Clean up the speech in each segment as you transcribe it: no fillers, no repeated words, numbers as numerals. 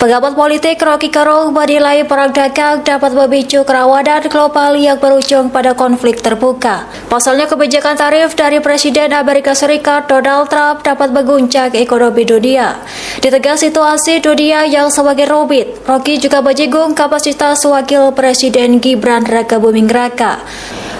Pengamat politik Rocky Gerung menilai perang dagang dapat memicu kerawanan global yang berujung pada konflik terbuka. Pasalnya kebijakan tarif dari Presiden Amerika Serikat Donald Trump dapat mengguncang ekonomi dunia. Di tengah situasi dunia yang semakin rumit, Rocky juga menyinggung kapasitas Wakil Presiden Gibran Rakabuming Raka.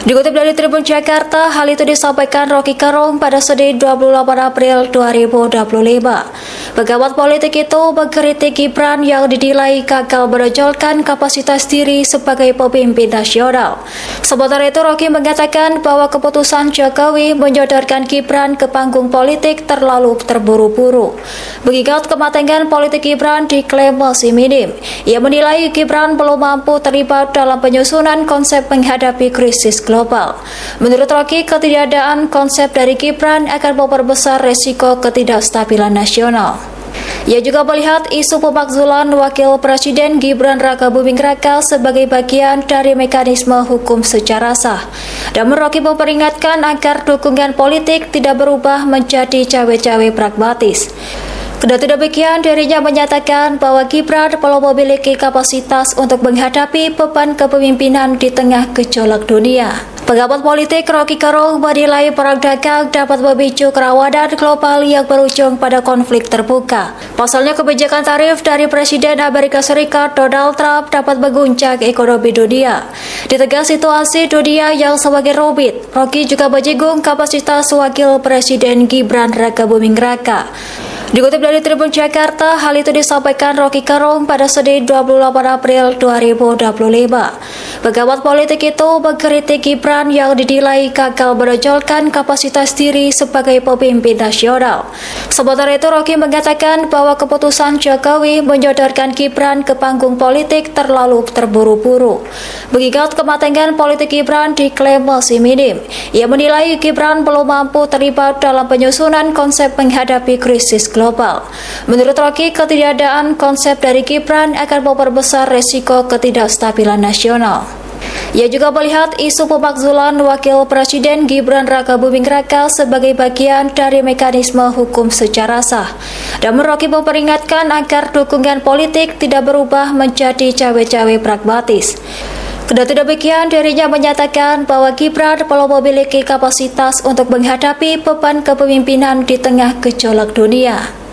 Dikutip dari Tribun Jakarta, hal itu disampaikan Rocky Gerung pada Senin 28 April 2025. Pengamat politik itu mengkritik Gibran yang dinilai gagal menonjolkan kapasitas diri sebagai pemimpin nasional. Sementara itu, Rocky mengatakan bahwa keputusan Jokowi menyodorkan Gibran ke panggung politik terlalu terburu-buru. Mengingat kematangan politik Gibran diklaim masih minim, ia menilai Gibran belum mampu terlibat dalam penyusunan konsep menghadapi krisis global. Menurut Rocky, ketidakadaan konsep dari Gibran akan memperbesar resiko ketidakstabilan nasional. Ia juga melihat isu pemakzulan Wakil Presiden Gibran Rakabuming Raka sebagai bagian dari mekanisme hukum secara sah. Namun Rocky memperingatkan agar dukungan politik tidak berubah menjadi cawe-cawe pragmatis. Kendati demikian, dirinya menyatakan bahwa Gibran belum memiliki kapasitas untuk menghadapi beban kepemimpinan di tengah gejolak dunia. Pengamat politik Rocky Gerung menilai perang dagang dapat memicu kerawanan global yang berujung pada konflik terbuka. Pasalnya kebijakan tarif dari Presiden Amerika Serikat Donald Trump dapat mengguncang ekonomi dunia. Di tengah situasi dunia yang semakin rumit, Rocky juga menyinggung kapasitas Wakil Presiden Gibran Rakabuming Raka. Dikutip dari Tribun Jakarta, hal itu disampaikan Rocky Gerung pada Senin 28 April 2025. Pengamat politik itu mengkritik Gibran yang dinilai gagal menonjolkan kapasitas diri sebagai pemimpin nasional. Sementara itu, Rocky mengatakan bahwa keputusan Jokowi menyodorkan Gibran ke panggung politik terlalu terburu-buru. Mengingat kematangan politik Gibran diklaim masih minim, ia menilai Gibran belum mampu terlibat dalam penyusunan konsep menghadapi krisis global. Menurut Rocky, ketidakadaan konsep dari Gibran akan memperbesar resiko ketidakstabilan nasional. Ia juga melihat isu pemakzulan Wakil Presiden Gibran Rakabuming Raka sebagai bagian dari mekanisme hukum secara sah. Namun Rocky memperingatkan agar dukungan politik tidak berubah menjadi cawe-cawe pragmatis. Kendati demikian, dirinya menyatakan bahwa Gibran belum memiliki kapasitas untuk menghadapi beban kepemimpinan di tengah gejolak dunia.